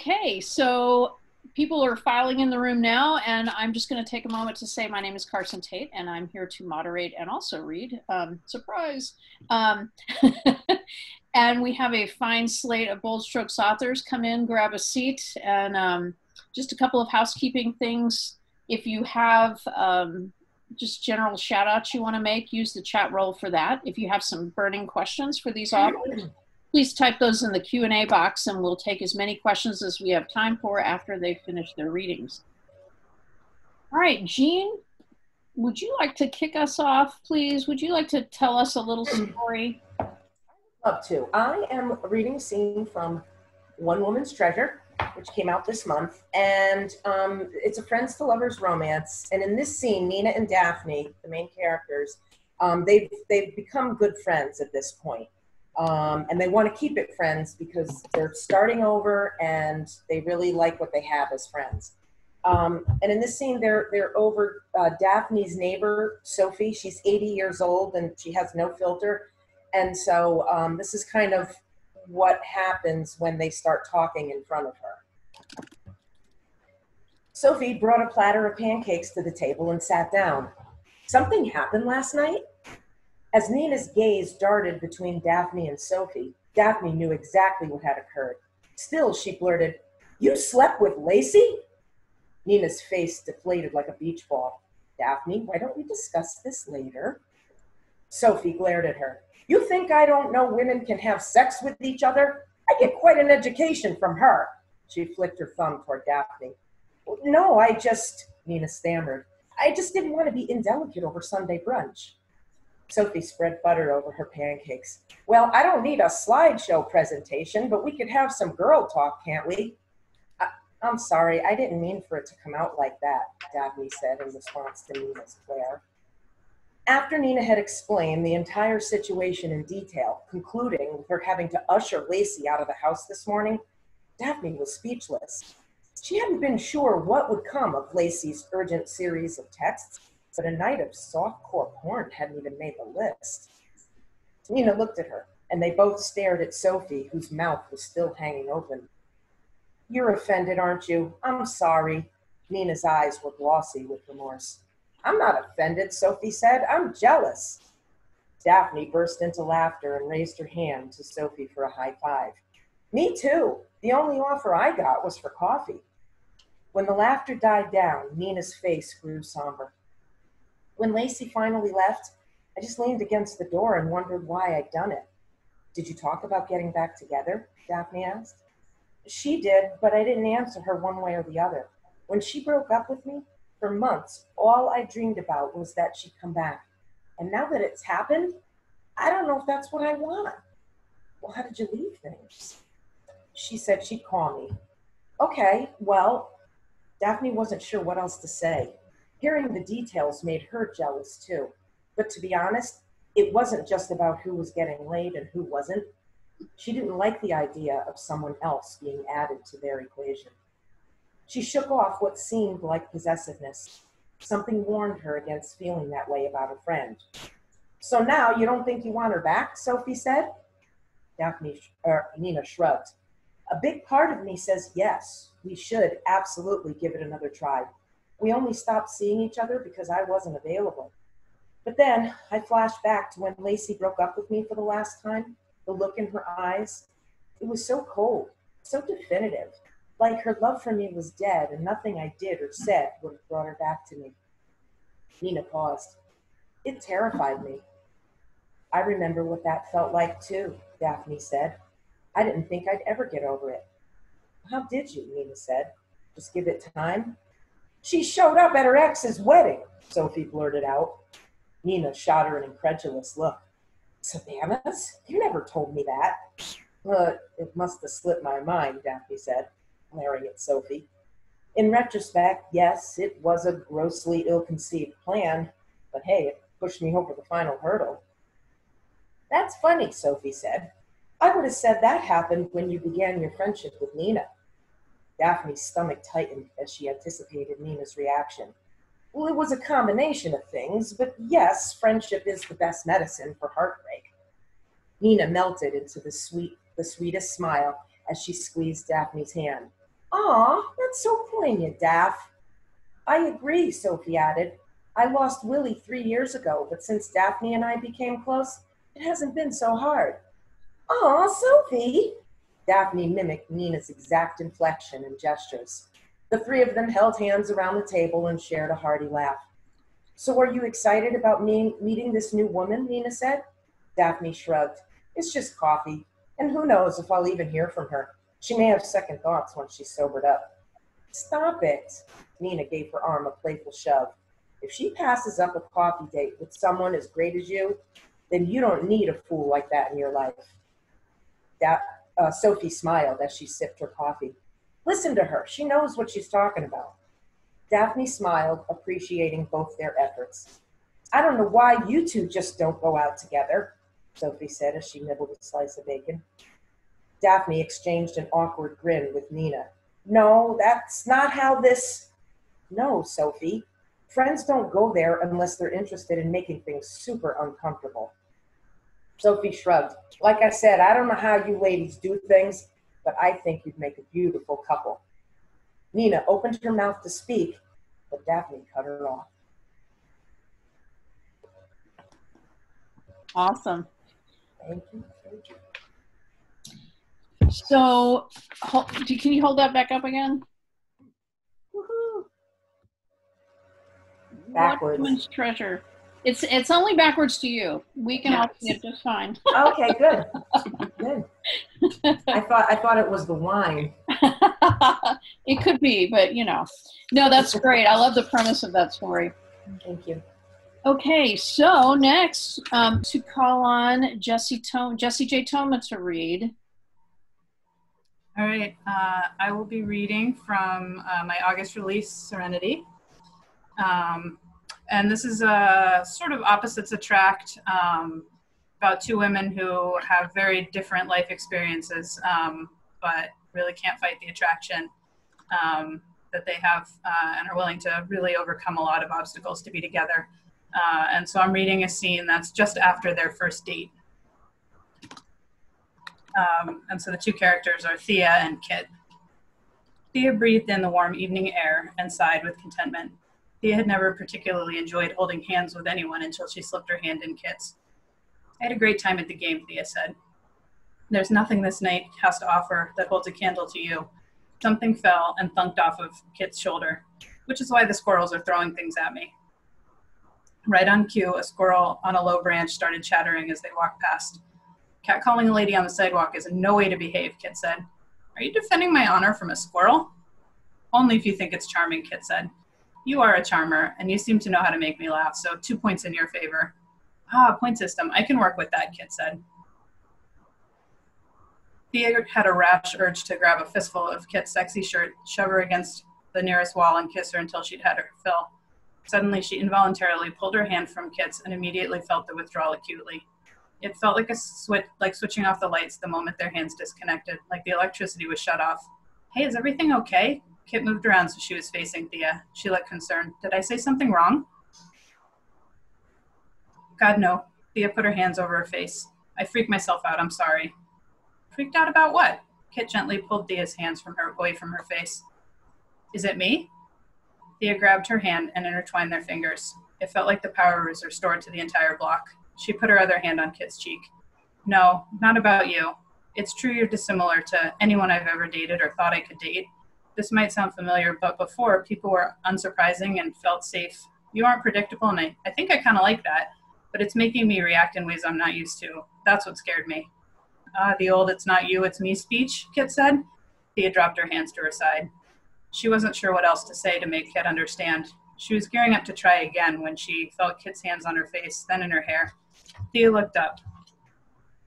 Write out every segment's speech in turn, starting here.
Okay, so people are filing in the room now, and I'm just going to take a moment to say my name is Carson Tate, and I'm here to moderate and also read. Surprise! And we have a fine slate of Bold Strokes authors. Come in, grab a seat, and just a couple of housekeeping things. If you have just general shout outs you want to make, use the chat roll for that. If you have some burning questions for these authors, please type those in the Q&A box, and we'll take as many questions as we have time for after they finish their readings. All right, Jean, would you like to kick us off, please? Would you like to tell us a little story? I'd love to. I am reading a scene from One Woman's Treasure, which came out this month, and it's a friends to lovers romance. And in this scene, Nina and Daphne, the main characters, they've become good friends at this point. And they want to keep it friends because they're starting over and they really like what they have as friends. And in this scene, they're over Daphne's neighbor, Sophie. She's 80 years old and she has no filter. And so this is kind of what happens when they start talking in front of her. Sophie brought a platter of pancakes to the table and sat down. Something happened last night? As Nina's gaze darted between Daphne and Sophie, Daphne knew exactly what had occurred. Still, she blurted, "You slept with Lacey?" Nina's face deflated like a beach ball. "Daphne, why don't we discuss this later?" Sophie glared at her. "You think I don't know women can have sex with each other? I get quite an education from her." She flicked her thumb toward Daphne. "No, Nina stammered. "I just didn't want to be indelicate over Sunday brunch." Sophie spread butter over her pancakes. "Well, I don't need a slideshow presentation, but we could have some girl talk, can't we?" I'm sorry, I didn't mean for it to come out like that," Daphne said in response to Nina's glare. After Nina had explained the entire situation in detail, concluding with her having to usher Lacey out of the house this morning, Daphne was speechless. She hadn't been sure what would come of Lacey's urgent series of texts, but a night of softcore porn hadn't even made the list. Nina looked at her, and they both stared at Sophie, whose mouth was still hanging open. "You're offended, aren't you? I'm sorry." Nina's eyes were glossy with remorse. "I'm not offended," Sophie said. "I'm jealous." Daphne burst into laughter and raised her hand to Sophie for a high five. "Me too. The only offer I got was for coffee." When the laughter died down, Nina's face grew somber. "When Lacey finally left, I just leaned against the door and wondered why I'd done it." "Did you talk about getting back together?" Daphne asked. "She did, but I didn't answer her one way or the other. When she broke up with me, for months, all I dreamed about was that she'd come back. And now that it's happened, I don't know if that's what I want." "Well, how did you leave things?" "She said she'd call me." "Okay, well," Daphne wasn't sure what else to say. Hearing the details made her jealous too. But to be honest, it wasn't just about who was getting laid and who wasn't. She didn't like the idea of someone else being added to their equation. She shook off what seemed like possessiveness. Something warned her against feeling that way about a friend. "So now you don't think you want her back?" Sophie said. Nina shrugged. "A big part of me says yes, we should absolutely give it another try. We only stopped seeing each other because I wasn't available. But then I flashed back to when Lacey broke up with me for the last time, the look in her eyes. It was so cold, so definitive, like her love for me was dead and nothing I did or said would have brought her back to me." Nina paused. "It terrified me." "I remember what that felt like too," Daphne said. "I didn't think I'd ever get over it." "How did you?" Nina said. "Just give it time?" "She showed up at her ex's wedding," Sophie blurted out. Nina shot her an incredulous look. "Savannah's? You never told me that." It must have slipped my mind," Daphne said, glaring at Sophie. "In retrospect, yes, it was a grossly ill-conceived plan, but hey, it pushed me over the final hurdle." "That's funny," Sophie said. "I would have said that happened when you began your friendship with Nina." Daphne's stomach tightened as she anticipated Nina's reaction. "Well, it was a combination of things, but yes, friendship is the best medicine for heartbreak." Nina melted into the sweetest smile as she squeezed Daphne's hand. Aw, that's so poignant, Daph. I agree, Sophie added. I lost Willie 3 years ago, but since Daphne and I became close, it hasn't been so hard. Aw, Sophie! Daphne mimicked Nina's exact inflection and gestures. The three of them held hands around the table and shared a hearty laugh. So are you excited about meeting this new woman, Nina said. Daphne shrugged. It's just coffee, and who knows if I'll even hear from her. She may have second thoughts once she's sobered up. Stop it. Nina gave her arm a playful shove. If she passes up a coffee date with someone as great as you, then you don't need a fool like that in your life. Sophie smiled as she sipped her coffee. Listen to her. She knows what she's talking about. Daphne smiled, appreciating both their efforts. I don't know why you two just don't go out together, Sophie said as she nibbled a slice of bacon. Daphne exchanged an awkward grin with Nina. No, that's not how this... No, Sophie. Friends don't go there unless they're interested in making things super uncomfortable. Sophie shrugged. Like I said, I don't know how you ladies do things, but I think you'd make a beautiful couple. Nina opened her mouth to speak, but Daphne cut her off. Awesome. Thank you. Thank you. So, can you hold that back up again? Woohoo. Backwards. What woman's treasure? It's only backwards to you. We can all see it just fine. Okay, good. Good. I thought it was the wine. It could be, but you know. No, that's great. I love the premise of that story. Thank you. Okay, so next to call on Jessie J. Thoma to read. All right, I will be reading from my August release, Serenity. And this is sort of opposites attract, about two women who have very different life experiences, but really can't fight the attraction that they have and are willing to really overcome a lot of obstacles to be together. And so I'm reading a scene that's just after their first date. And so the two characters are Thea and Kit. Thea breathed in the warm evening air and sighed with contentment. Thea had never particularly enjoyed holding hands with anyone until she slipped her hand in Kit's. I had a great time at the game, Thea said. There's nothing this night has to offer that holds a candle to you. Something fell and thunked off of Kit's shoulder, which is why the squirrels are throwing things at me. Right on cue, a squirrel on a low branch started chattering as they walked past. Catcalling a lady on the sidewalk is no way to behave, Kit said. Are you defending my honor from a squirrel? Only if you think it's charming, Kit said. You are a charmer, and you seem to know how to make me laugh, so 2 points in your favor. Ah, point system. I can work with that, Kit said. Thea had a rash urge to grab a fistful of Kit's sexy shirt, shove her against the nearest wall, and kiss her until she'd had her fill. Suddenly, she involuntarily pulled her hand from Kit's and immediately felt the withdrawal acutely. It felt like switching off the lights the moment their hands disconnected, like the electricity was shut off. Hey, is everything okay? Kit moved around so she was facing Thea. She looked concerned. Did I say something wrong? God, no. Thea put her hands over her face. I freaked myself out. I'm sorry. Freaked out about what? Kit gently pulled Thea's hands away from her face. Is it me? Thea grabbed her hand and intertwined their fingers. It felt like the power was restored to the entire block. She put her other hand on Kit's cheek. No, not about you. It's true you're dissimilar to anyone I've ever dated or thought I could date. This might sound familiar, but before, people were unsurprising and felt safe. You aren't predictable, and I think I kind of like that, but it's making me react in ways I'm not used to. That's what scared me. The old it's not you, it's me speech, Kit said. Thea dropped her hands to her side. She wasn't sure what else to say to make Kit understand. She was gearing up to try again when she felt Kit's hands on her face, then in her hair. Thea looked up.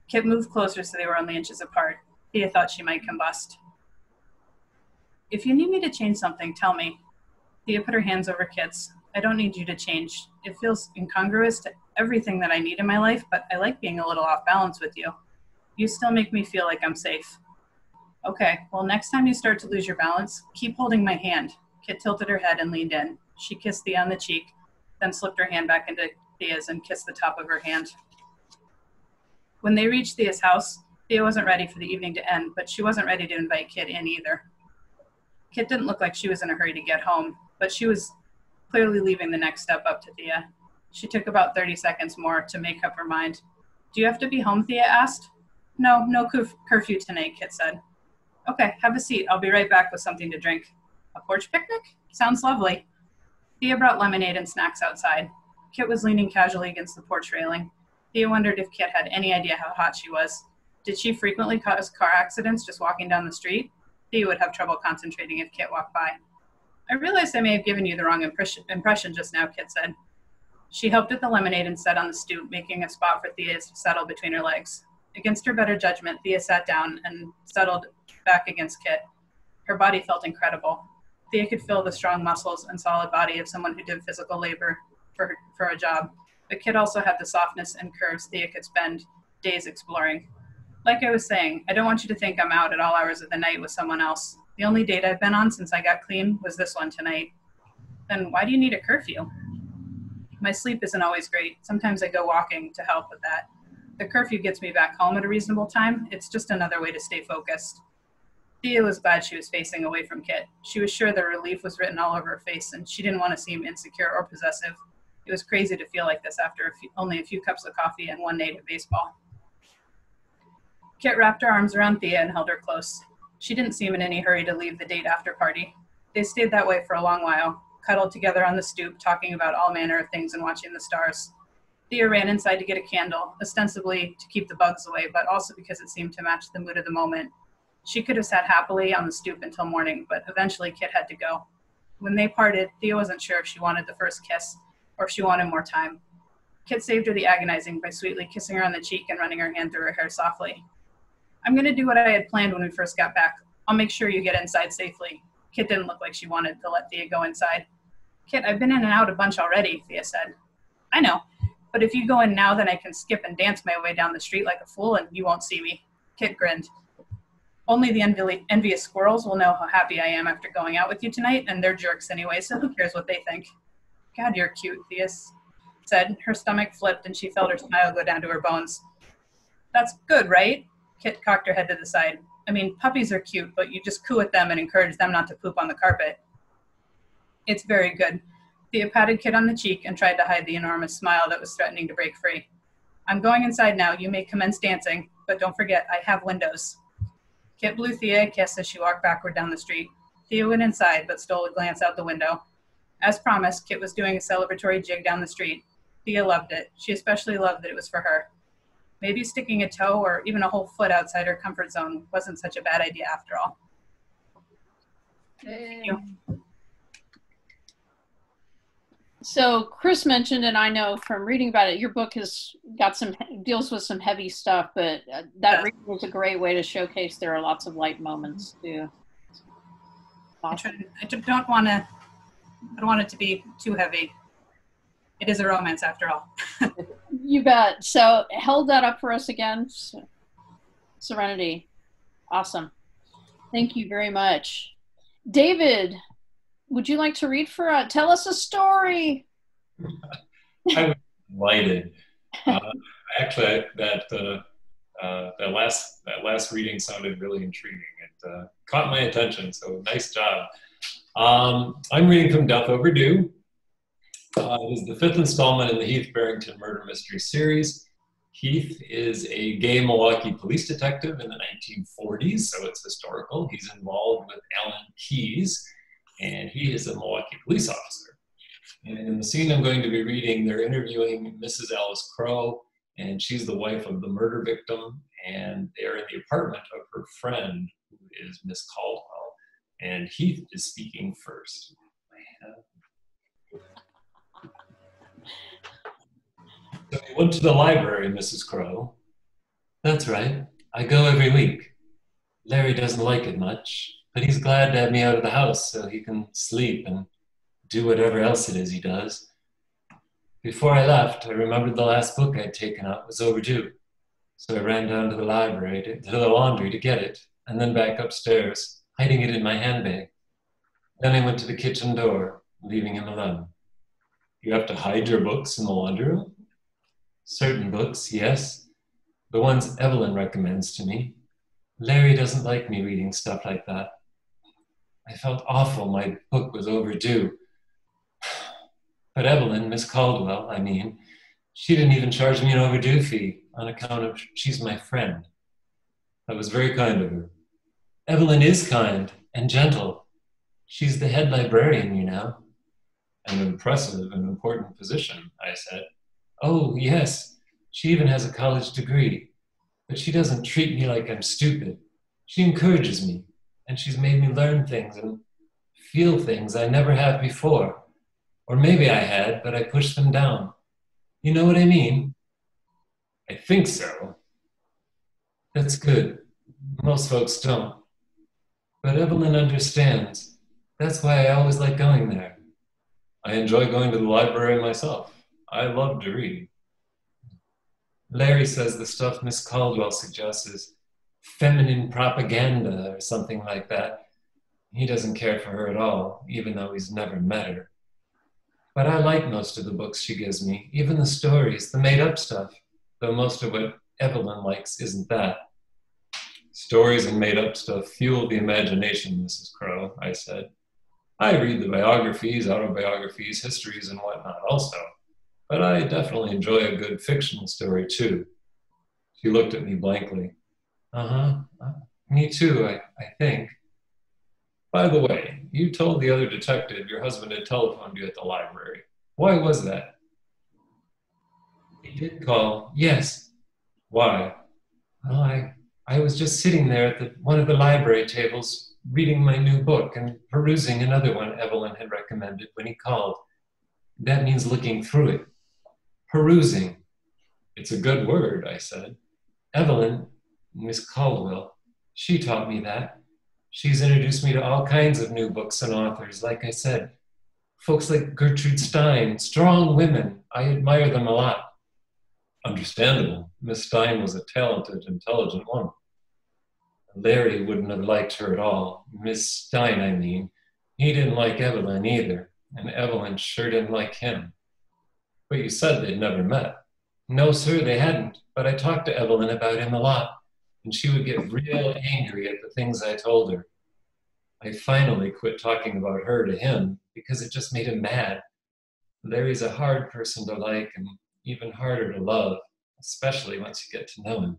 Kit moved closer so they were only inches apart. Thea thought she might combust. If you need me to change something, tell me. Thea put her hands over Kit's. I don't need you to change. It feels incongruous to everything that I need in my life, but I like being a little off balance with you. You still make me feel like I'm safe. Okay, well, next time you start to lose your balance, keep holding my hand. Kit tilted her head and leaned in. She kissed Thea on the cheek, then slipped her hand back into Thea's and kissed the top of her hand. When they reached Thea's house, Thea wasn't ready for the evening to end, but she wasn't ready to invite Kit in either. Kit didn't look like she was in a hurry to get home, but she was clearly leaving the next step up to Thea. She took about 30 seconds more to make up her mind. Do you have to be home, Thea asked. No curfew tonight, Kit said. Okay, have a seat. I'll be right back with something to drink. A porch picnic? Sounds lovely. Thea brought lemonade and snacks outside. Kit was leaning casually against the porch railing. Thea wondered if Kit had any idea how hot she was. Did she frequently cause car accidents just walking down the street? Thea would have trouble concentrating if Kit walked by. I realized I may have given you the wrong impression just now, Kit said. She helped with the lemonade and sat on the stoop, making a spot for Thea to settle between her legs. Against her better judgment, Thea sat down and settled back against Kit. Her body felt incredible. Thea could feel the strong muscles and solid body of someone who did physical labor for a job, but Kit also had the softness and curves Thea could spend days exploring. Like I was saying, I don't want you to think I'm out at all hours of the night with someone else. The only date I've been on since I got clean was this one tonight. Then why do you need a curfew? My sleep isn't always great. Sometimes I go walking to help with that. The curfew gets me back home at a reasonable time. It's just another way to stay focused. Thea was glad she was facing away from Kit. She was sure the relief was written all over her face, and she didn't want to seem insecure or possessive. It was crazy to feel like this after only a few cups of coffee and one night of baseball. Kit wrapped her arms around Thea and held her close. She didn't seem in any hurry to leave the date after party. They stayed that way for a long while, cuddled together on the stoop, talking about all manner of things and watching the stars. Thea ran inside to get a candle, ostensibly to keep the bugs away, but also because it seemed to match the mood of the moment. She could have sat happily on the stoop until morning, but eventually Kit had to go. When they parted, Thea wasn't sure if she wanted the first kiss or if she wanted more time. Kit saved her the agonizing by sweetly kissing her on the cheek and running her hand through her hair softly. I'm going to do what I had planned when we first got back. I'll make sure you get inside safely. Kit didn't look like she wanted to let Thea go inside. Kit, I've been in and out a bunch already, Thea said. I know, but if you go in now, then I can skip and dance my way down the street like a fool and you won't see me. Kit grinned. Only the envious squirrels will know how happy I am after going out with you tonight, and they're jerks anyway, so who cares what they think? God, you're cute, Thea said. Her stomach flipped and she felt her smile go down to her bones. That's good, right? Kit cocked her head to the side. I mean, puppies are cute, but you just coo at them and encourage them not to poop on the carpet. It's very good. Thea patted Kit on the cheek and tried to hide the enormous smile that was threatening to break free. I'm going inside now. You may commence dancing, but don't forget, I have windows. Kit blew Thea a kiss as she walked backward down the street. Thea went inside, but stole a glance out the window. As promised, Kit was doing a celebratory jig down the street. Thea loved it. She especially loved that it was for her. Maybe sticking a toe or even a whole foot outside her comfort zone wasn't such a bad idea after all. Thank you. So Kris mentioned, and I know from reading about it, your book has got deals with some heavy stuff, but that reading was a great way to showcase there are lots of light moments too. Awesome. I don't want it to be too heavy. It is a romance after all. You bet. So hold that up for us again. Serenity. Awesome. Thank you very much. David, would you like to read tell us a story? I was delighted. Actually, that last reading sounded really intriguing. It caught my attention, so nice job. I'm reading from Death Overdue. It is the 5th installment in the Heath Barrington murder mystery series. Heath is a gay Milwaukee police detective in the 1940s, so it's historical. He's involved with Alan Keyes, and he is a Milwaukee police officer. And in the scene I'm going to be reading, they're interviewing Mrs. Alice Crowe, and she's the wife of the murder victim, and they're in the apartment of her friend, who is Miss Caldwell, and Heath is speaking first. So we went to the library, Mrs. Crowe. That's right. I go every week. Larry doesn't like it much, but he's glad to have me out of the house so he can sleep and do whatever else it is he does. Before I left, I remembered the last book I'd taken out was overdue. So I ran down to the library, to the laundry to get it, and then back upstairs, hiding it in my handbag. Then I went to the kitchen door, leaving him alone. You have to hide your books in the laundry room? Certain books, yes. The ones Evelyn recommends to me. Larry doesn't like me reading stuff like that. I felt awful. My book was overdue. But Evelyn, Miss Caldwell, I mean, she didn't even charge me an overdue fee on account of she's my friend. That was very kind of her. Evelyn is kind and gentle. She's the head librarian, you know. An impressive and important position, I said. Oh, yes, she even has a college degree. But she doesn't treat me like I'm stupid. She encourages me, and she's made me learn things and feel things I never have before. Or maybe I had, but I pushed them down. You know what I mean? I think so. That's good. Most folks don't. But Evelyn understands. That's why I always like going there. I enjoy going to the library myself. I love to read. Larry says the stuff Miss Caldwell suggests is feminine propaganda or something like that. He doesn't care for her at all, even though he's never met her. But I like most of the books she gives me, even the stories, the made-up stuff, though most of what Evelyn likes isn't that. Stories and made-up stuff fuel the imagination, Mrs. Crowe, I said. I read the biographies, autobiographies, histories, and whatnot also, but I definitely enjoy a good fictional story too. She looked at me blankly. Me too, I think. By the way, you told the other detective your husband had telephoned you at the library. Why was that? He did call, yes. Why? Well, I was just sitting there at one of the library tables reading my new book and perusing another one Evelyn had recommended when he called. That means looking through it. Perusing. It's a good word, I said. Evelyn, Miss Caldwell, she taught me that. She's introduced me to all kinds of new books and authors, like I said. Folks like Gertrude Stein, strong women. I admire them a lot. Understandable. Miss Stein was a talented, intelligent woman. Larry wouldn't have liked her at all. Miss Stein, I mean. He didn't like Evelyn either, and Evelyn sure didn't like him. But you said they'd never met. No, sir, they hadn't, but I talked to Evelyn about him a lot, and she would get real angry at the things I told her. I finally quit talking about her to him because it just made him mad. Larry's a hard person to like and even harder to love, especially once you get to know him.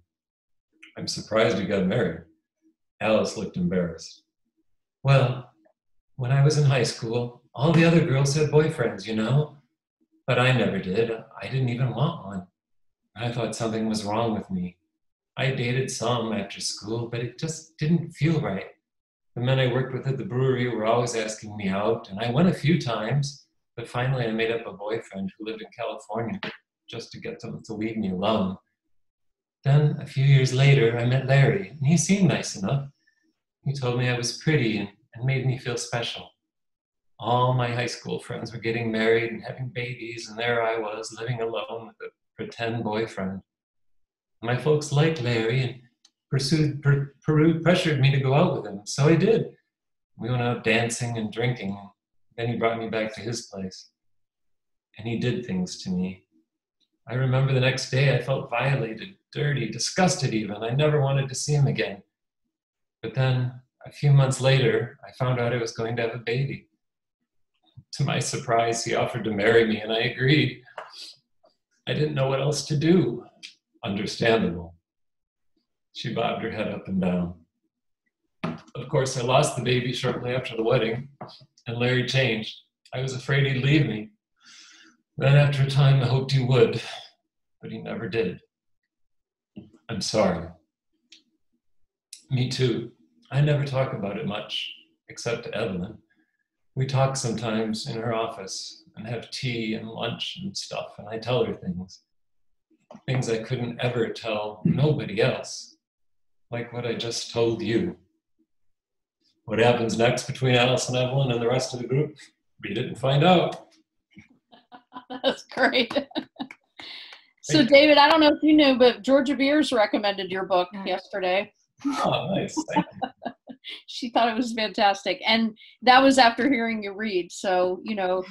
I'm surprised you got married. Alice looked embarrassed. Well, when I was in high school, all the other girls had boyfriends, you know, but I never did. I didn't even want one. I thought something was wrong with me. I dated some after school, but it just didn't feel right. The men I worked with at the brewery were always asking me out, and I went a few times, but finally I made up a boyfriend who lived in California just to get them to leave me alone. Then, a few years later, I met Larry, and he seemed nice enough. He told me I was pretty and made me feel special. All my high school friends were getting married and having babies, and there I was, living alone with a pretend boyfriend. My folks liked Larry and pressured me to go out with him, so I did. We went out dancing and drinking, and then he brought me back to his place. And he did things to me. I remember the next day I felt violated, dirty, disgusted even. I never wanted to see him again. But then, a few months later, I found out I was going to have a baby. To my surprise, he offered to marry me, and I agreed. I didn't know what else to do. Understandable. She bobbed her head up and down. Of course, I lost the baby shortly after the wedding, and Larry changed. I was afraid he'd leave me. Then after a time, I hoped he would, but he never did. I'm sorry. Me too. I never talk about it much, except to Evelyn. We talk sometimes in her office and have tea and lunch and stuff, and I tell her things I couldn't ever tell nobody else, like what I just told you. What happens next between Alice and Evelyn and the rest of the group? Read it and find out. That's great. So, David, I don't know if you knew, but Georgia Beers recommended your book yesterday. Oh, nice. Thank you. She thought it was fantastic. And that was after hearing you read. So, you know.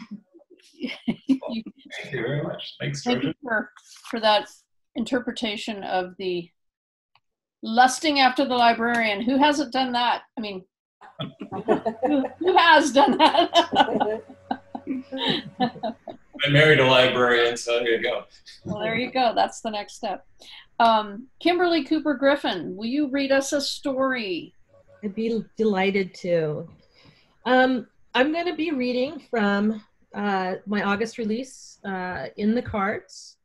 Thank you very much. Thanks, Georgia. Thank you for that interpretation of the lusting after the librarian. Who hasn't done that? I mean, Who has done that? I married a librarian, so there you go. Well, there you go. That's the next step. Kimberly Cooper Griffin, will you read us a story? I'd be delighted to. I'm going to be reading from my August release, In the Cards.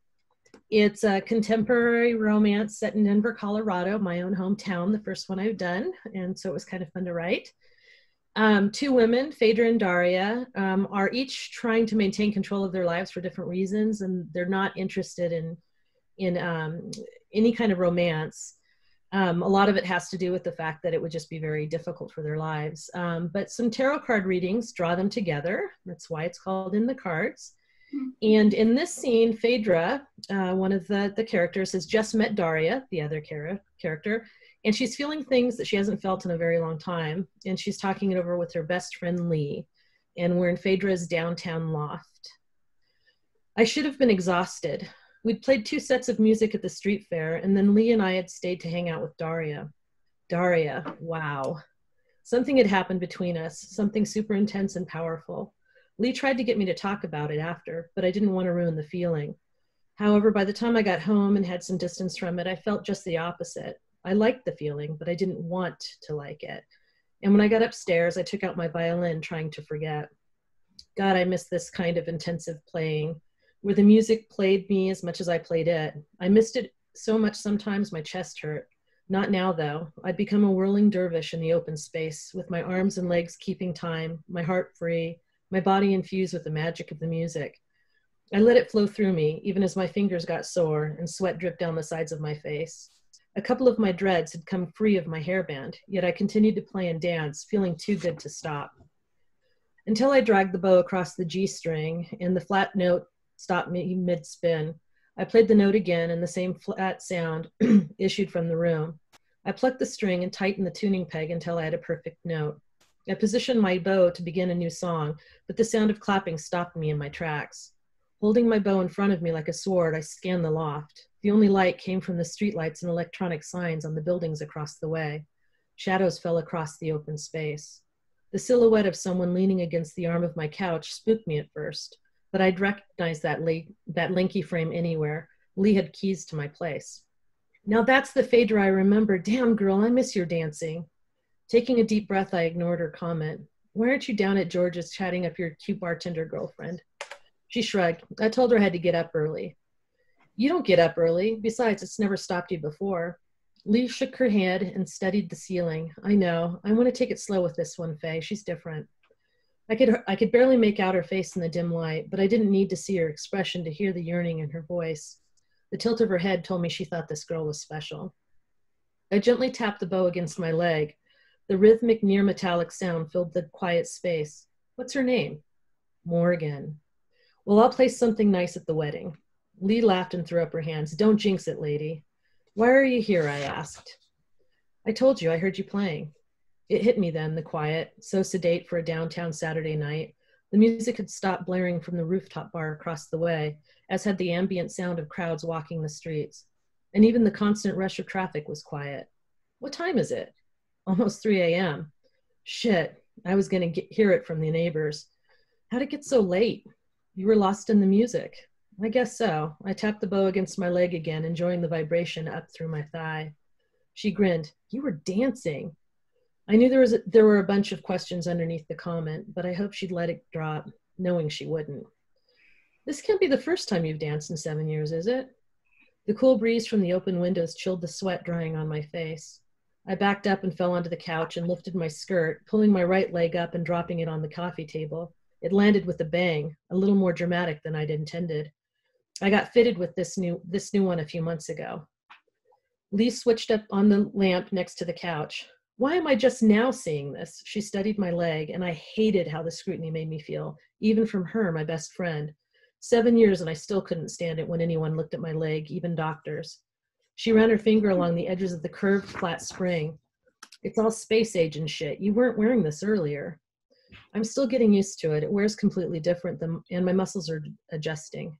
It's a contemporary romance set in Denver, Colorado, my own hometown, the first one I've done, and so it was kind of fun to write. Two women, Phaedra and Daria, are each trying to maintain control of their lives for different reasons, and they're not interested in any kind of romance. A lot of it has to do with the fact that it would just be very difficult for their lives. But some tarot card readings draw them together. That's why it's called In the Cards. And in this scene, Phaedra, one of the characters, has just met Daria, the other character, and she's feeling things that she hasn't felt in a very long time. And she's talking it over with her best friend, Lee. And we're in Phaedra's downtown loft. I should have been exhausted. We'd played 2 sets of music at the street fair, and then Lee and I had stayed to hang out with Daria. Daria, wow. Something had happened between us, something super intense and powerful. Lee tried to get me to talk about it after, but I didn't want to ruin the feeling. However, by the time I got home and had some distance from it, I felt just the opposite. I liked the feeling, but I didn't want to like it. And when I got upstairs, I took out my violin, trying to forget. God, I miss this kind of intensive playing, where the music played me as much as I played it. I missed it so much sometimes my chest hurt. Not now, though. I'd become a whirling dervish in the open space, with my arms and legs keeping time, my heart free, my body infused with the magic of the music. I let it flow through me, even as my fingers got sore and sweat dripped down the sides of my face. A couple of my dreads had come free of my hairband, yet I continued to play and dance, feeling too good to stop. Until I dragged the bow across the G string, and the flat note stopped me mid-spin. I played the note again, and the same flat sound issued from the room. I plucked the string and tightened the tuning peg until I had a perfect note. I positioned my bow to begin a new song, but the sound of clapping stopped me in my tracks. Holding my bow in front of me like a sword, I scanned the loft. The only light came from the streetlights and electronic signs on the buildings across the way. Shadows fell across the open space. The silhouette of someone leaning against the arm of my couch spooked me at first, but I'd recognize that lanky frame anywhere. Lee had keys to my place. Now that's the Phaedra I remember. Damn, girl, I miss your dancing. Taking a deep breath, I ignored her comment. Why aren't you down at George's chatting up your cute bartender girlfriend? She shrugged. I told her I had to get up early. You don't get up early. Besides, it's never stopped you before. Lee shook her head and studied the ceiling. I know. I want to take it slow with this one, Faye. She's different. I could barely make out her face in the dim light, but I didn't need to see her expression to hear the yearning in her voice. The tilt of her head told me she thought this girl was special. I gently tapped the bow against my leg. The rhythmic, near-metallic sound filled the quiet space. What's her name? Morgan. Well, I'll play something nice at the wedding. Lee laughed and threw up her hands. Don't jinx it, lady. Why are you here? I asked. I told you, I heard you playing. It hit me then, the quiet, so sedate for a downtown Saturday night. The music had stopped blaring from the rooftop bar across the way, as had the ambient sound of crowds walking the streets. And even the constant rush of traffic was quiet. What time is it? Almost 3 a.m. Shit, I was going to hear it from the neighbors. How'd it get so late? You were lost in the music. I guess so. I tapped the bow against my leg again, enjoying the vibration up through my thigh. She grinned. You were dancing. I knew there were a bunch of questions underneath the comment, but I hoped she'd let it drop, knowing she wouldn't. This can't be the first time you've danced in 7 years, is it? The cool breeze from the open windows chilled the sweat drying on my face. I backed up and fell onto the couch and lifted my skirt, pulling my right leg up and dropping it on the coffee table. It landed with a bang, a little more dramatic than I'd intended. I got fitted with this new one a few months ago. Lee switched up on the lamp next to the couch. Why am I just now seeing this? She studied my leg, and I hated how the scrutiny made me feel, even from her, my best friend. 7 years, and I still couldn't stand it when anyone looked at my leg, even doctors. She ran her finger along the edges of the curved, flat spring. It's all space age and shit. You weren't wearing this earlier. I'm still getting used to it. It wears completely different, and my muscles are adjusting.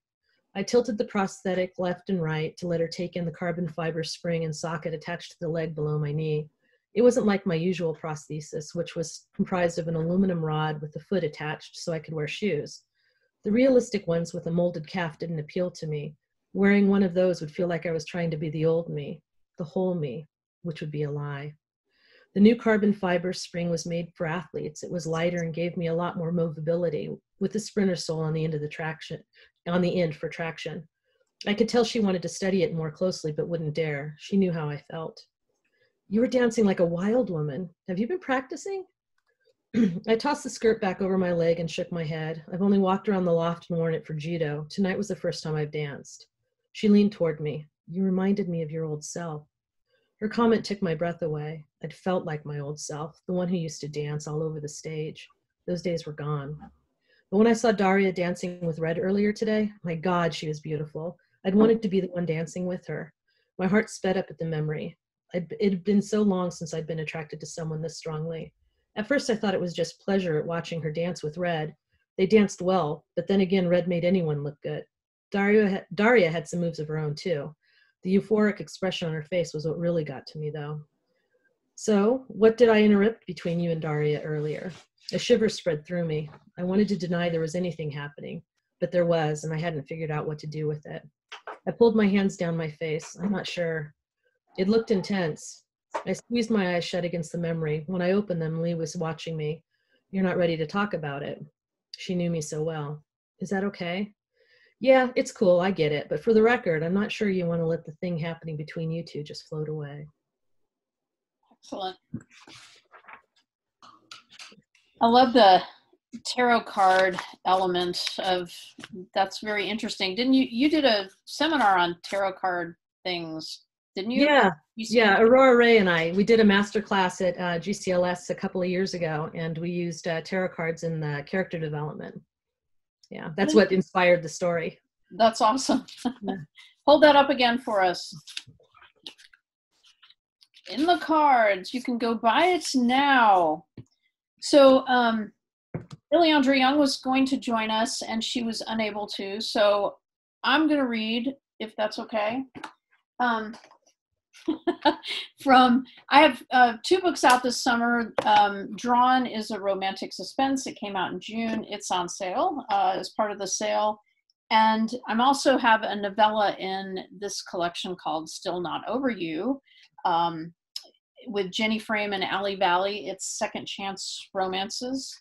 I tilted the prosthetic left and right to let her take in the carbon fiber spring and socket attached to the leg below my knee. It wasn't like my usual prosthesis, which was comprised of an aluminum rod with a foot attached so I could wear shoes. The realistic ones with a molded calf didn't appeal to me. Wearing one of those would feel like I was trying to be the old me, the whole me, which would be a lie. The new carbon fiber spring was made for athletes. It was lighter and gave me a lot more movability, with the sprinter sole on the end of the traction, on the end for traction. I could tell she wanted to study it more closely, but wouldn't dare. She knew how I felt. You were dancing like a wild woman. Have you been practicing? I tossed the skirt back over my leg and shook my head. I've only walked around the loft and worn it for judo. Tonight was the first time I've danced. She leaned toward me. You reminded me of your old self. Her comment took my breath away. I'd felt like my old self, the one who used to dance all over the stage. Those days were gone. But when I saw Daria dancing with Red earlier today, my God, she was beautiful. I'd wanted to be the one dancing with her. My heart sped up at the memory. It had been so long since I'd been attracted to someone this strongly. At first, I thought it was just pleasure at watching her dance with Red. They danced well, but then again, Red made anyone look good. Daria had some moves of her own, too. The euphoric expression on her face was what really got to me, though. So, what did I interrupt between you and Daria earlier? A shiver spread through me. I wanted to deny there was anything happening, but there was, and I hadn't figured out what to do with it. I pulled my hands down my face. I'm not sure. It looked intense. I squeezed my eyes shut against the memory. When I opened them, Lee was watching me. You're not ready to talk about it. She knew me so well. Is that okay? Yeah, it's cool. I get it. But for the record, I'm not sure you want to let the thing happening between you two just float away. Excellent. I love the tarot card element of, that's very interesting. Didn't you did a seminar on tarot card things, didn't you? Yeah, Aurora Ray and we did a master class at GCLS a couple of years ago, and we used tarot cards in the character development. Yeah, that's what inspired the story. That's awesome. Yeah. Hold that up again for us. In the cards, you can go buy it now. So Ileandra Young was going to join us, and she was unable to. So I'm going to read, if that's okay. I have 2 books out this summer. Drawn is a romantic suspense. It came out in June. It's on sale as part of the sale. And I'm also have a novella in this collection called Still Not Over You, with Jenny Frame and Allie Valley. It's second chance romances,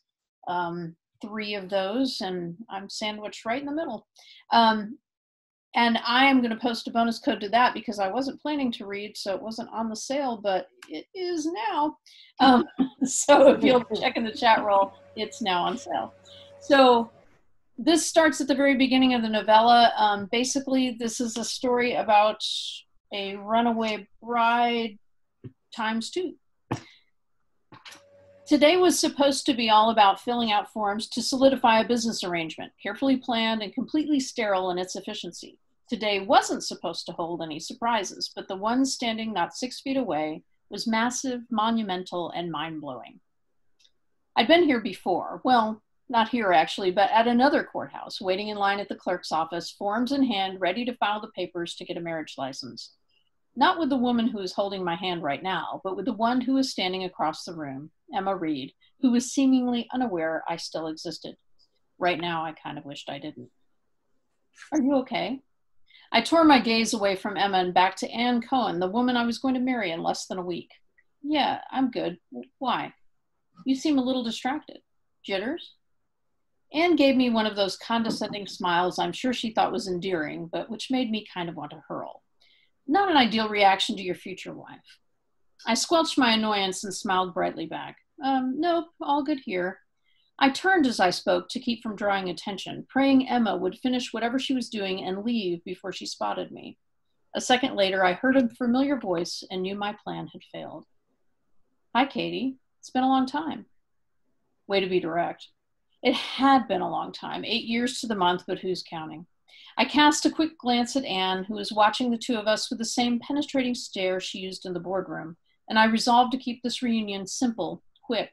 3 of those, and I'm sandwiched right in the middle. And I am going to post a bonus code to that because I wasn't planning to read, so it wasn't on the sale, but it is now. So if you'll check in the chat roll, it's now on sale. So this starts at the very beginning of the novella. Basically, this is a story about a runaway bride ×2. Today was supposed to be all about filling out forms to solidify a business arrangement, carefully planned and completely sterile in its efficiency. Today wasn't supposed to hold any surprises, but the one standing not 6 feet away was massive, monumental, and mind-blowing. I'd been here before. Well, not here actually, but at another courthouse, waiting in line at the clerk's office, forms in hand, ready to file the papers to get a marriage license. Not with the woman who is holding my hand right now, but with the one who was standing across the room, Emma Reed, who was seemingly unaware I still existed. Right now, I kind of wished I didn't. Are you okay? I tore my gaze away from Emma and back to Ann Cohen, the woman I was going to marry in less than a week. Yeah, I'm good. Why? You seem a little distracted. Jitters? Anne gave me one of those condescending smiles I'm sure she thought was endearing, but which made me kind of want to hurl. Not an ideal reaction to your future wife. I squelched my annoyance and smiled brightly back. Nope, all good here. I turned as I spoke to keep from drawing attention, praying Emma would finish whatever she was doing and leave before she spotted me. A second later, I heard a familiar voice and knew my plan had failed. Hi, Katie. It's been a long time. Way to be direct. It had been a long time, 8 years to the month, but who's counting? I cast a quick glance at Anne, who was watching the two of us with the same penetrating stare she used in the boardroom, and I resolved to keep this reunion simple, quick,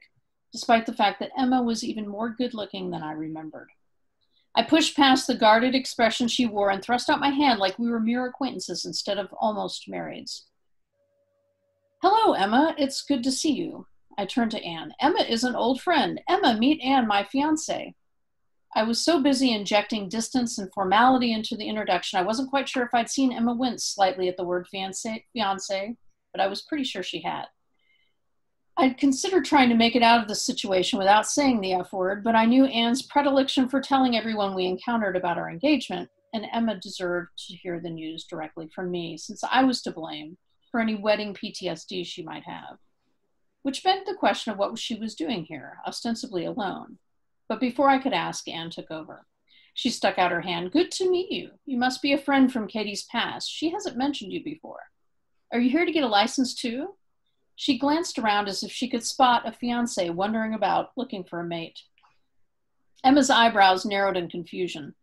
despite the fact that Emma was even more good-looking than I remembered. I pushed past the guarded expression she wore and thrust out my hand like we were mere acquaintances instead of almost marrieds. Hello, Emma. It's good to see you. I turned to Anne. Emma is an old friend. Emma, meet Anne, my fiancée. I was so busy injecting distance and formality into the introduction, I wasn't quite sure if I'd seen Emma wince slightly at the word fiancé, but I was pretty sure she had. I'd considered trying to make it out of the situation without saying the F word, but I knew Anne's predilection for telling everyone we encountered about our engagement, and Emma deserved to hear the news directly from me, since I was to blame for any wedding PTSD she might have. Which begged the question of what she was doing here, ostensibly alone. But before I could ask, Anne took over. She stuck out her hand. Good to meet you. You must be a friend from Katie's past. She hasn't mentioned you before. Are you here to get a license too? She glanced around as if she could spot a fiancé wandering about, looking for a mate. Emma's eyebrows narrowed in confusion.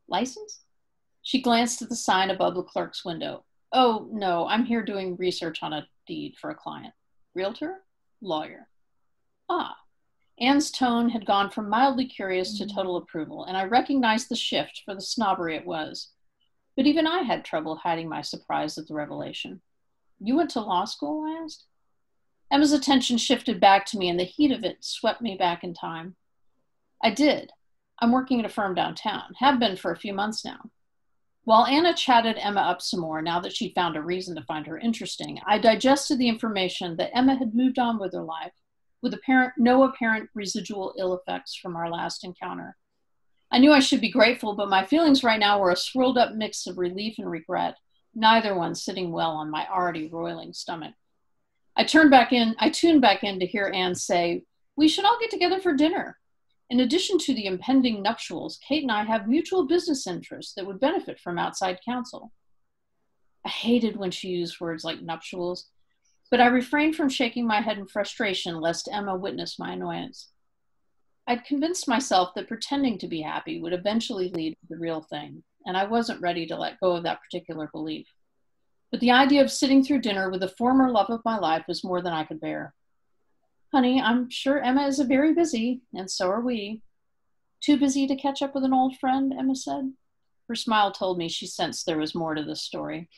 License? She glanced at the sign above the clerk's window. Oh, no, I'm here doing research on a deed for a client. Realtor? Lawyer. Ah. Anne's tone had gone from mildly curious to total approval, and I recognized the shift for the snobbery it was. But even I had trouble hiding my surprise at the revelation. You went to law school? I asked. Emma's attention shifted back to me, and the heat of it swept me back in time. I did. I'm working at a firm downtown. Have been for a few months now. While Anna chatted Emma up some more, now that she'd found a reason to find her interesting, I digested the information that Emma had moved on with her life, with no apparent residual ill effects from our last encounter. I knew I should be grateful, but my feelings right now were a swirled up mix of relief and regret, neither one sitting well on my already roiling stomach. I tuned back in to hear Anne say, we should all get together for dinner. In addition to the impending nuptials, Kate and I have mutual business interests that would benefit from outside counsel. I hated when she used words like nuptials, but I refrained from shaking my head in frustration lest Emma witness my annoyance. I'd convinced myself that pretending to be happy would eventually lead to the real thing, and I wasn't ready to let go of that particular belief. But the idea of sitting through dinner with the former love of my life was more than I could bear. Honey, I'm sure Emma is very busy, and so are we. Too busy to catch up with an old friend, Emma said. Her smile told me she sensed there was more to this story.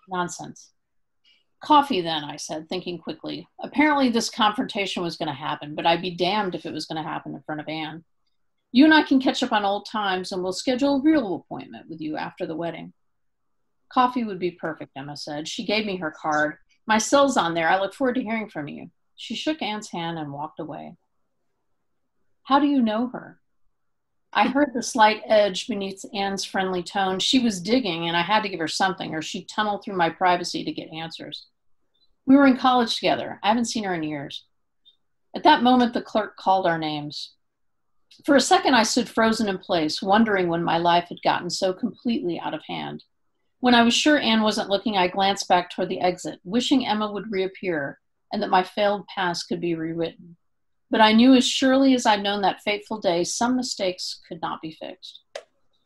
Nonsense. Coffee then, I said, thinking quickly. Apparently this confrontation was going to happen, but I'd be damned if it was going to happen in front of Anne. You and I can catch up on old times, and we'll schedule a real appointment with you after the wedding. Coffee would be perfect, Emma said. She gave me her card. My cell's on there. I look forward to hearing from you. She shook Anne's hand and walked away. How do you know her? I heard the slight edge beneath Anne's friendly tone. She was digging, and I had to give her something, or she'd tunnel through my privacy to get answers. We were in college together. I haven't seen her in years. At that moment, the clerk called our names. For a second, I stood frozen in place, wondering when my life had gotten so completely out of hand. When I was sure Anne wasn't looking, I glanced back toward the exit, wishing Emma would reappear and that my failed past could be rewritten. But I knew as surely as I'd known that fateful day, some mistakes could not be fixed.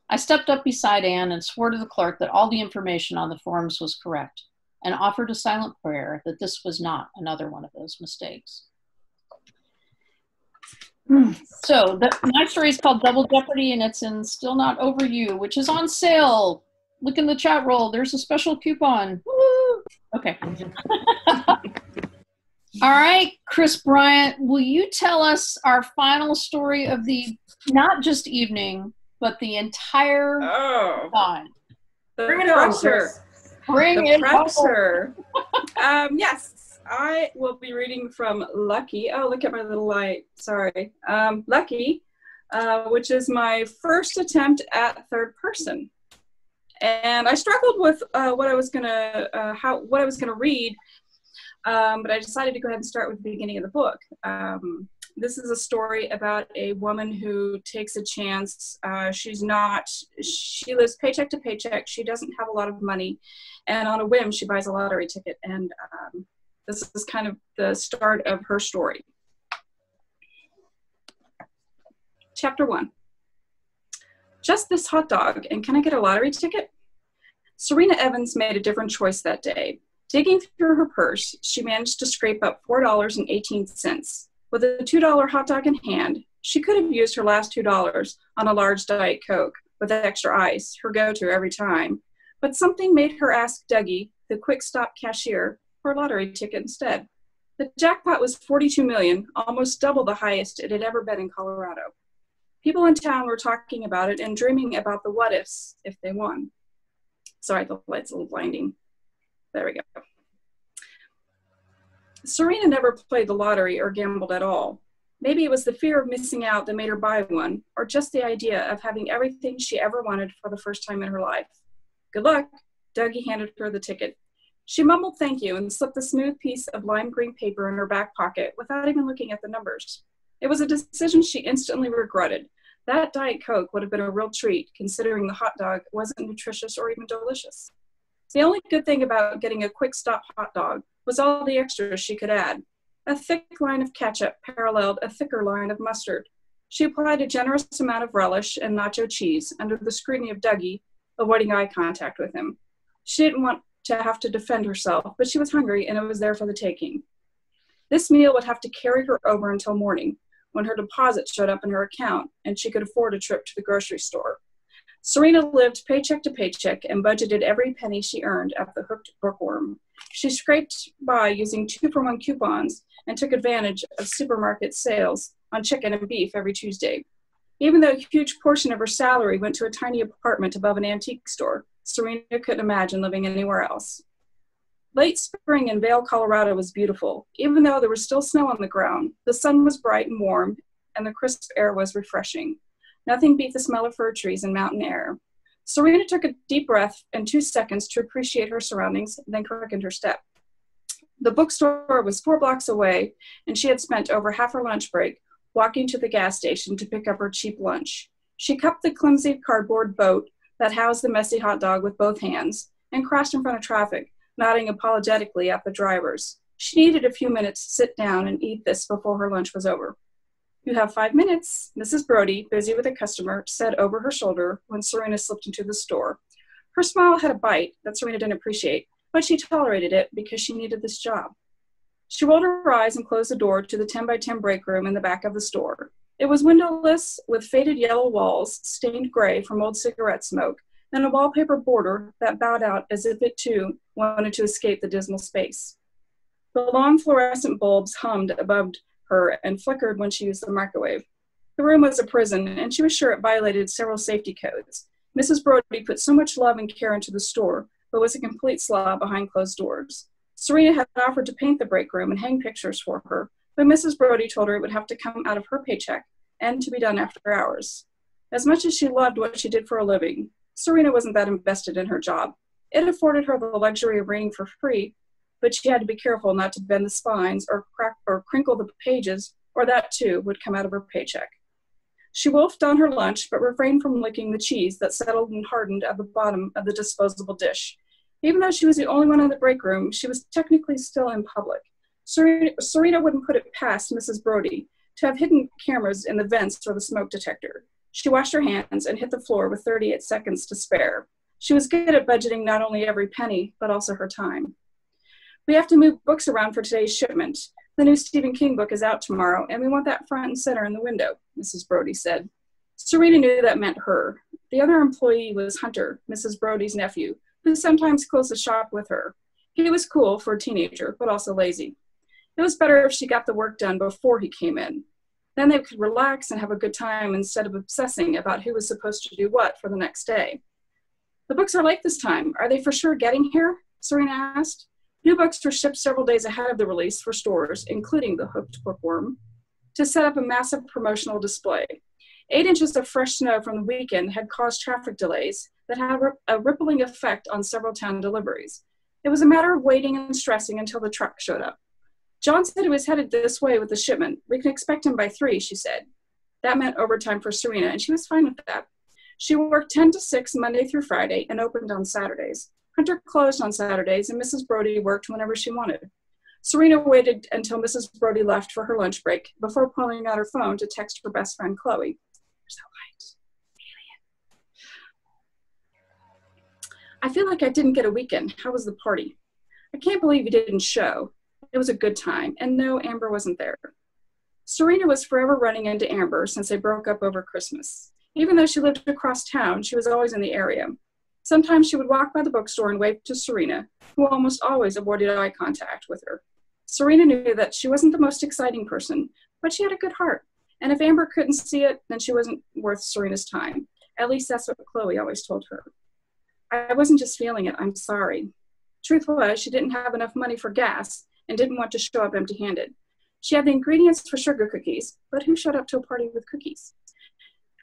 I stepped up beside Anne and swore to the clerk that all the information on the forms was correct, and offered a silent prayer that this was not another one of those mistakes. So my story is called Double Jeopardy, and it's in Still Not Over You, which is on sale. Look in the chat roll. There's a special coupon. Woo! Okay. All right, Kris Bryant, will you tell us our final story of the, not just evening, but the entire time? Bring it on, Kris. Bring it on. Yes, I will be reading from Lucky. Oh, look at my little light. Sorry. Lucky, which is my first attempt at third person. And I struggled with what I was gonna read, but I decided to go ahead and start with the beginning of the book. This is a story about a woman who takes a chance. She lives paycheck to paycheck. She doesn't have a lot of money, and on a whim, she buys a lottery ticket. And this is kind of the start of her story. Chapter 1. Just this hot dog, and can I get a lottery ticket? Serena Evans made a different choice that day. Digging through her purse, she managed to scrape up $4.18. With a $2 hot dog in hand, she could have used her last $2 on a large Diet Coke with extra ice, her go-to every time. But something made her ask Dougie, the quick stop cashier, for a lottery ticket instead. The jackpot was $42 million, almost double the highest it had ever been in Colorado. People in town were talking about it and dreaming about the what-ifs if they won. Sorry, the light's a little blinding. There we go. Serena never played the lottery or gambled at all. Maybe it was the fear of missing out that made her buy one, or just the idea of having everything she ever wanted for the first time in her life. Good luck. Dougie handed her the ticket. She mumbled thank you and slipped the smooth piece of lime green paper in her back pocket without even looking at the numbers. It was a decision she instantly regretted. That Diet Coke would have been a real treat, considering the hot dog wasn't nutritious or even delicious. The only good thing about getting a quick stop hot dog was all the extras she could add. A thick line of ketchup paralleled a thicker line of mustard. She applied a generous amount of relish and nacho cheese under the scrutiny of Dougie, avoiding eye contact with him. She didn't want to have to defend herself, but she was hungry and it was there for the taking. This meal would have to carry her over until morning, when her deposit showed up in her account and she could afford a trip to the grocery store. Serena lived paycheck to paycheck and budgeted every penny she earned at the Hooked Bookworm. She scraped by using 2-for-1 coupons and took advantage of supermarket sales on chicken and beef every Tuesday. Even though a huge portion of her salary went to a tiny apartment above an antique store, Serena couldn't imagine living anywhere else. Late spring in Vail, Colorado was beautiful. Even though there was still snow on the ground, the sun was bright and warm, and the crisp air was refreshing. Nothing beat the smell of fir trees and mountain air. Serena took a deep breath and 2 seconds to appreciate her surroundings, then quickened her step. The bookstore was 4 blocks away, and she had spent over half her lunch break walking to the gas station to pick up her cheap lunch. She cupped the clumsy cardboard boat that housed the messy hot dog with both hands and crashed in front of traffic, nodding apologetically at the drivers. She needed a few minutes to sit down and eat this before her lunch was over. "You have 5 minutes," Mrs. Brody, busy with a customer, said over her shoulder when Serena slipped into the store. Her smile had a bite that Serena didn't appreciate, but she tolerated it because she needed this job. She rolled her eyes and closed the door to the 10-by-10 break room in the back of the store. It was windowless with faded yellow walls, stained gray from old cigarette smoke, and a wallpaper border that bowed out as if it too wanted to escape the dismal space. The long fluorescent bulbs hummed above her and flickered when she used the microwave. The room was a prison, and she was sure it violated several safety codes. Mrs. Brody put so much love and care into the store, but was a complete slob behind closed doors. Serena had offered to paint the break room and hang pictures for her, but Mrs. Brody told her it would have to come out of her paycheck and to be done after hours. As much as she loved what she did for a living, Serena wasn't that invested in her job. It afforded her the luxury of reading for free, but she had to be careful not to bend the spines or crack or crinkle the pages, or that too would come out of her paycheck. She wolfed on her lunch, but refrained from licking the cheese that settled and hardened at the bottom of the disposable dish. Even though she was the only one in the break room, she was technically still in public. Serena wouldn't put it past Mrs. Brody to have hidden cameras in the vents or the smoke detector. She washed her hands and hit the floor with 38 seconds to spare. She was good at budgeting not only every penny, but also her time. "We have to move books around for today's shipment. The new Stephen King book is out tomorrow, and we want that front and center in the window," Mrs. Brody said. Serena knew that meant her. The other employee was Hunter, Mrs. Brody's nephew, who sometimes closed the shop with her. He was cool for a teenager, but also lazy. It was better if she got the work done before he came in. Then they could relax and have a good time instead of obsessing about who was supposed to do what for the next day. "The books are late this time. Are they for sure getting here?" Serena asked. New books were shipped several days ahead of the release for stores, including the Hooked Bookworm, to set up a massive promotional display. 8 inches of fresh snow from the weekend had caused traffic delays that had a rippling effect on several town deliveries. It was a matter of waiting and stressing until the truck showed up. "John said he was headed this way with the shipment. We can expect him by 3, she said. That meant overtime for Serena, and she was fine with that. She worked 10 to 6 Monday through Friday and opened on Saturdays. Hunter closed on Saturdays, and Mrs. Brody worked whenever she wanted. Serena waited until Mrs. Brody left for her lunch break before pulling out her phone to text her best friend, Chloe. "Where's that light? Alien. I feel like I didn't get a weekend. How was the party? I can't believe you didn't show. It was a good time, and no, Amber wasn't there." Serena was forever running into Amber since they broke up over Christmas. Even though she lived across town, she was always in the area. Sometimes she would walk by the bookstore and wave to Serena, who almost always avoided eye contact with her. Serena knew that she wasn't the most exciting person, but she had a good heart. And if Amber couldn't see it, then she wasn't worth Serena's time. At least that's what Chloe always told her. I wasn't just feeling it, I'm sorry. Truth was, she didn't have enough money for gas and didn't want to show up empty-handed. She had the ingredients for sugar cookies, but who showed up to a party with cookies?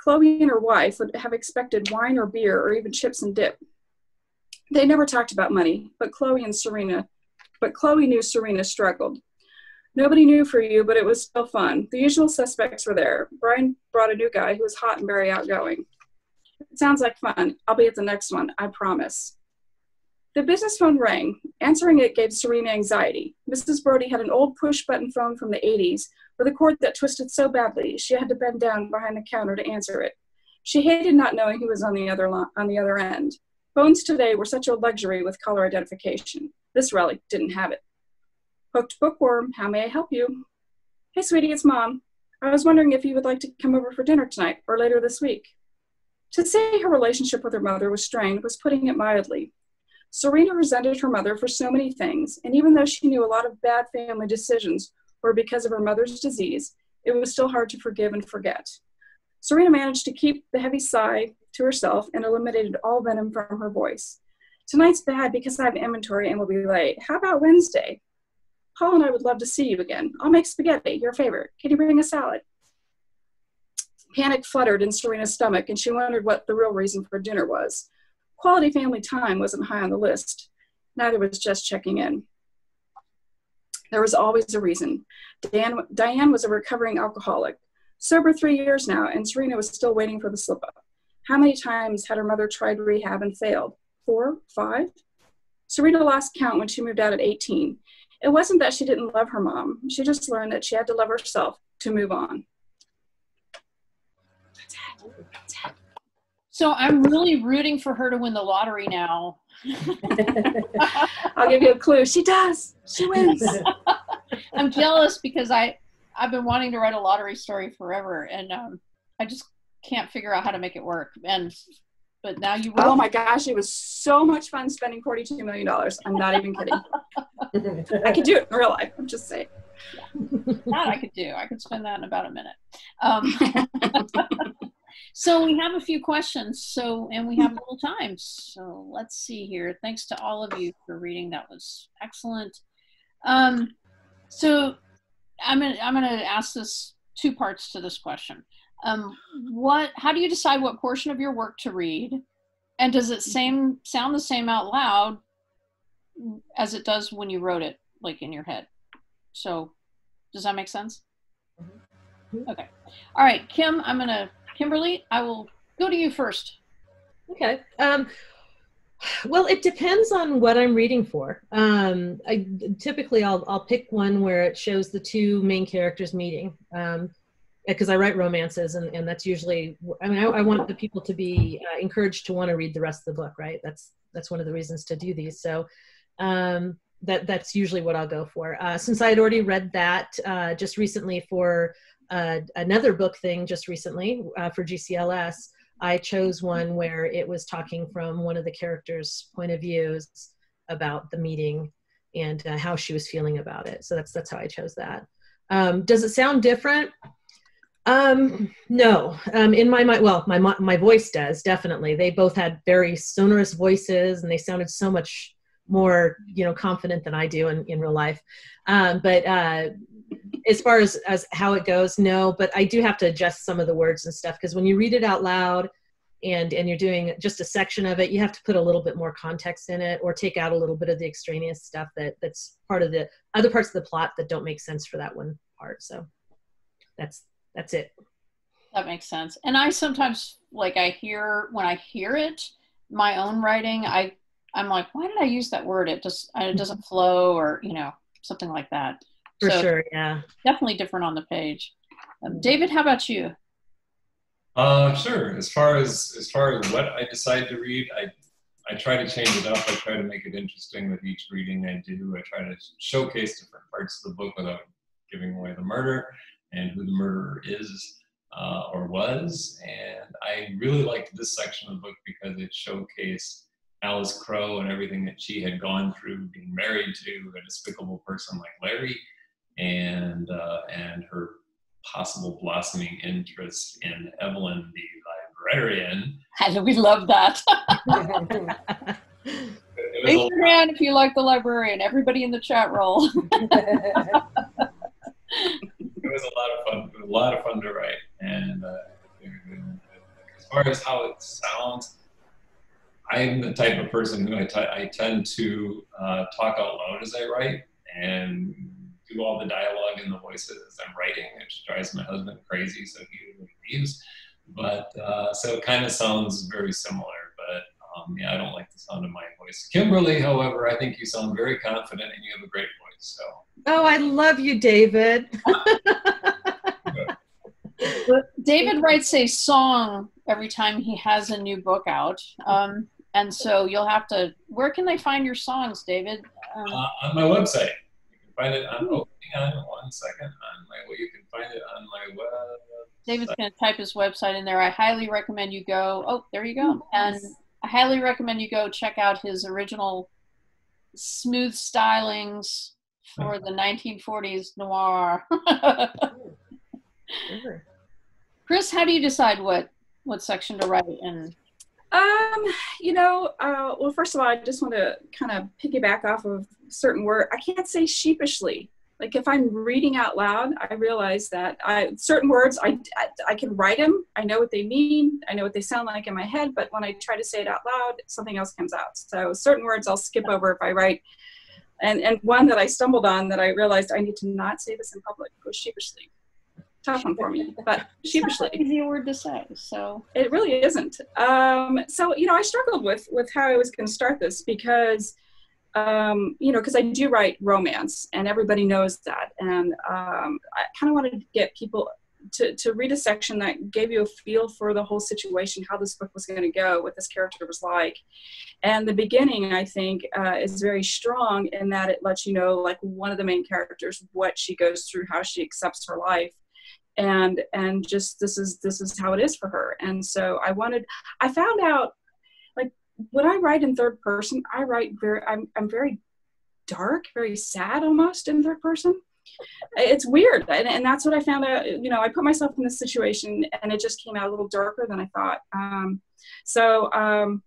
Chloe and her wife would have expected wine or beer or even chips and dip. They never talked about money, but Chloe knew Serena struggled. Nobody knew for you, but it was still fun. The usual suspects were there. Bryant brought a new guy who was hot and very outgoing. It sounds like fun. I'll be at the next one, I promise. The business phone rang. Answering it gave Serena anxiety. Mrs. Brody had an old push-button phone from the 80s with a cord that twisted so badly she had to bend down behind the counter to answer it. She hated not knowing who was on the other end. Phones today were such a luxury with caller identification. This relic didn't have it. Hooked bookworm, how may I help you? Hey, sweetie, it's Mom. I was wondering if you would like to come over for dinner tonight or later this week. To say her relationship with her mother was strained was putting it mildly. Serena resented her mother for so many things, and even though she knew a lot of bad family decisions were because of her mother's disease, it was still hard to forgive and forget. Serena managed to keep the heavy sigh to herself and eliminated all venom from her voice. Tonight's bad because I have inventory and will be late. How about Wednesday? Paul and I would love to see you again. I'll make spaghetti, your favorite. Can you bring a salad? Panic fluttered in Serena's stomach, and she wondered what the real reason for dinner was. Quality family time wasn't high on the list. Neither was just checking in. There was always a reason. Diane was a recovering alcoholic, sober 3 years now, and Serena was still waiting for the slip-up. How many times had her mother tried rehab and failed? 4? 5? Serena lost count when she moved out at 18. It wasn't that she didn't love her mom. She just learned that she had to love herself to move on. So I'm really rooting for her to win the lottery now. I'll give you a clue. She does. She wins. I'm jealous because I've been wanting to write a lottery story forever, and I just can't figure out how to make it work. But now you will. Oh my gosh, it was so much fun spending $42 million. I'm not even kidding. I could do it in real life. I'm just saying. Yeah. That I could do. I could spend that in about a minute. So we have a few questions, and we have a little time. So let's see here. Thanks to all of you for reading. That was excellent. So I'm gonna ask this two parts to this question. How do you decide what portion of your work to read? And does it sound the same out loud as it does when you wrote it, like in your head? So does that make sense? Okay. All right, Kimberly, I will go to you first. Okay. Well, it depends on what I'm reading for. Typically I'll pick one where it shows the two main characters meeting. Because I write romances, and that's usually, I want the people to be encouraged to want to read the rest of the book, right? That's one of the reasons to do these. So that's usually what I'll go for. Since I had already read that just recently for another book thing just recently for GCLS, I chose one where it was talking from one of the characters' point of views about the meeting and how she was feeling about it. So that's how I chose that. Does it sound different? No. In my mind, well, my voice does, definitely. They both had very sonorous voices, and they sounded so much more, confident than I do in real life. But as far as how it goes, no, but I do have to adjust some of the words and stuff, because when you read it out loud and you're doing just a section of it, you have to put a little bit more context in it, or take out a little bit of the extraneous stuff that's part of the other parts of the plot that don't make sense for that one part. So that's it. That makes sense. And I sometimes, when I hear it, my own writing, I'm like, why did I use that word? It doesn't flow, or, something like that. For sure, yeah. Definitely different on the page. David, how about you? Sure. As far as what I decide to read, I try to change it up. I try to make it interesting with each reading I do. I try to showcase different parts of the book without giving away the murder and who the murderer is or was. And I really liked this section of the book because it showcased Alice Crowe and everything that she had gone through being married to a despicable person like Larry, and her possible blossoming interest in Evelyn, the librarian. And we love that. Raise your hand if you like the librarian. Everybody in the chat roll. It was a lot of fun. It was a lot of fun to write. And as far as how it sounds, I'm the type of person who I tend to talk out loud as I write and do all the dialogue and the voices as I'm writing, which drives my husband crazy, so he usually leaves. But so it kind of sounds very similar, but yeah, I don't like the sound of my voice. Kimberly, however, I think you sound very confident and you have a great voice. So. Oh, I love you, David. David writes a song every time he has a new book out. And so you'll have to, where can they find your songs, David? On my website. You can find it on, hang on 1 second. You can find it on my website. David's going to type his website in there. I highly recommend you go, oh, there you go. And I highly recommend you go check out his original smooth stylings for the 1940s noir. Kris, how do you decide what section to write in? Well, first of all, I just want to kind of piggyback off of certain word. I can't say sheepishly. Like if I'm reading out loud, I realize that certain words, I can write them. I know what they mean. I know what they sound like in my head. But when I try to say it out loud, something else comes out. So certain words I'll skip over if I write. And one that I stumbled on that I realized I need to not say this in public was sheepishly. Tough one for me, but sheepishly. It's not an easy word to say, so. It really isn't. So, I struggled with how I was going to start this because, because I do write romance and everybody knows that. And I kind of wanted to get people to read a section that gave you a feel for the whole situation, how this book was going to go, what this character was like. And the beginning, I think, is very strong in that it lets you know, like, one of the main characters, what she goes through, how she accepts her life. And just this is how it is for her. And so I found out, like, when I write in third person, I'm very dark, very sad almost in third person. It's weird. And that's what I found out. I put myself in this situation and it just came out a little darker than I thought.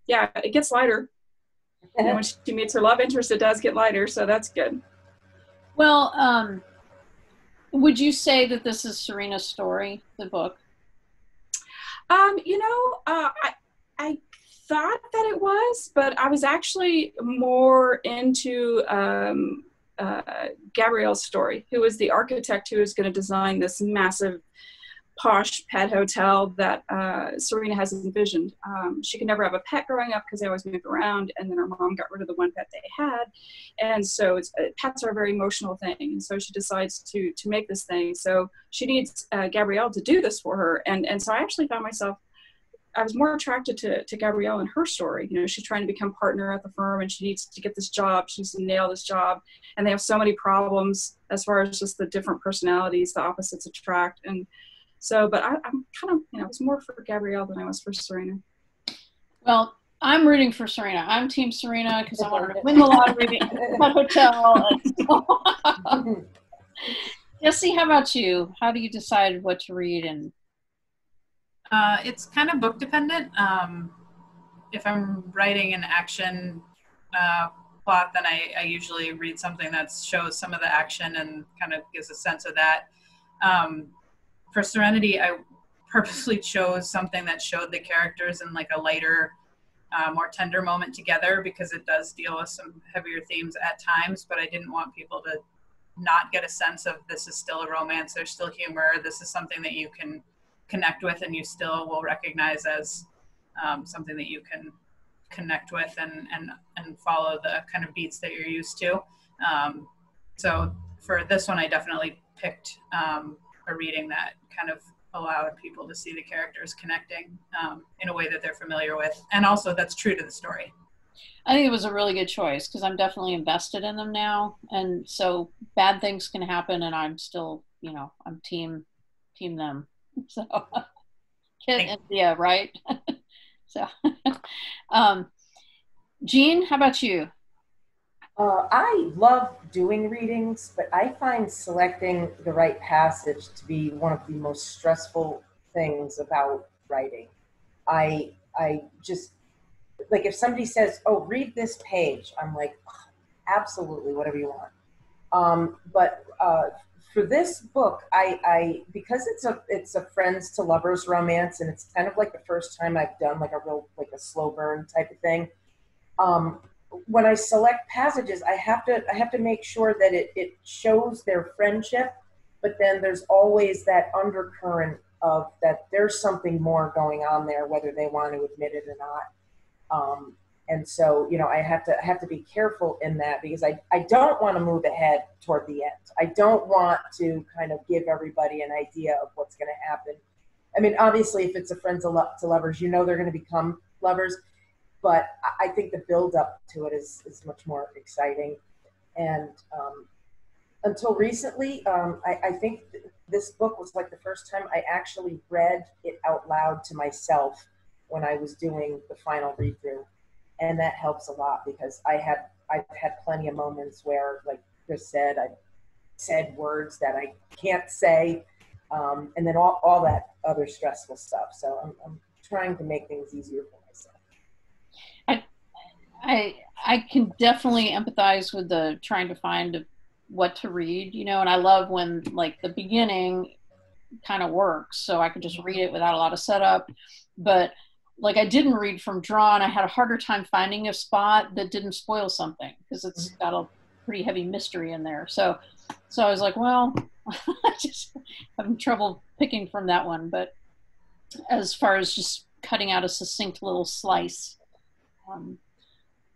Yeah, it gets lighter. When she meets her love interest, it does get lighter. So that's good. Well, would you say that this is Serena's story, the book? I thought that it was, but I was actually more into Gabrielle's story, who was the architect who was going to design this massive, posh pet hotel that Serena has envisioned. She could never have a pet growing up because they always moved around, and then her mom got rid of the one pet they had. And so pets are a very emotional thing. And so she decides to make this thing. So she needs Gabrielle to do this for her. And so I actually found myself, I was more attracted to Gabrielle and her story. She's trying to become partner at the firm and she needs to get this job. She needs to nail this job. And they have so many problems as far as just the different personalities, the opposites attract. And so, but I'm kind of, I was more for Gabrielle than I was for Serena. Well, I'm rooting for Serena. I'm Team Serena because I want her to win the lottery at the hotel. Jesse, how about you? How do you decide what to read? And it's kind of book dependent. If I'm writing an action plot, then I usually read something that shows some of the action and kind of gives a sense of that. For Serenity, I purposely chose something that showed the characters in like a lighter, more tender moment together because it does deal with some heavier themes at times, but I didn't want people to not get a sense of this is still a romance, there's still humor, this is something that you can connect with and you still will recognize as something that you can connect with and follow the kind of beats that you're used to. So for this one, I definitely picked a reading that kind of allowed people to see the characters connecting in a way that they're familiar with. And also that's true to the story. I think it was a really good choice because I'm definitely invested in them now. And so bad things can happen and I'm still, I'm team them. So Kit and Thea, right? So Jean, how about you? I love doing readings, but I find selecting the right passage to be one of the most stressful things about writing. I just, like, if somebody says, oh, read this page, I'm like, oh, absolutely, whatever you want. But for this book, I because it's a friends to lovers romance, and it's kind of like the first time I've done like a real, like a slow burn type of thing. When I select passages, I have to make sure that it shows their friendship, but then there's always that undercurrent of that there's something more going on there, whether they want to admit it or not. And so, you know, I have to be careful in that, because I don't want to move ahead toward the end. I don't want to kind of give everybody an idea of what's going to happen. I mean, obviously, if it's a friends to lovers, you know they're going to become lovers. But I think the build up to it is much more exciting. And until recently, I think this book was like the first time I actually read it out loud to myself when I was doing the final read through. And that helps a lot, because I've had plenty of moments where, like Kris said, I said words that I can't say, and then all that other stressful stuff. So I'm trying to make things easier for myself. I can definitely empathize with the trying to find what to read, you know, and I love when like the beginning kind of works, so I could just read it without a lot of setup. But like I didn't read from Drawn, I had a harder time finding a spot that didn't spoil something, because it's got a pretty heavy mystery in there. So I was like, well, I just having trouble picking from that one. But as far as just cutting out a succinct little slice.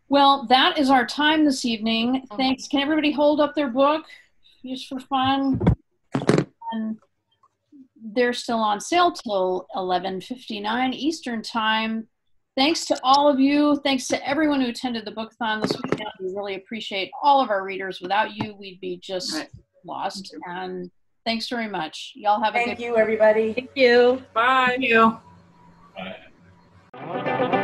Well, that is our time this evening. Thanks. Can everybody hold up their book just for fun? And they're still on sale till 11:59 Eastern time. Thanks to all of you. Thanks to everyone who attended the Bookathon this weekend. We really appreciate all of our readers. Without you, we'd be just lost. And thanks very much. Y'all have a good. Thank you, everybody. Thank you. Bye. Thank you. Bye.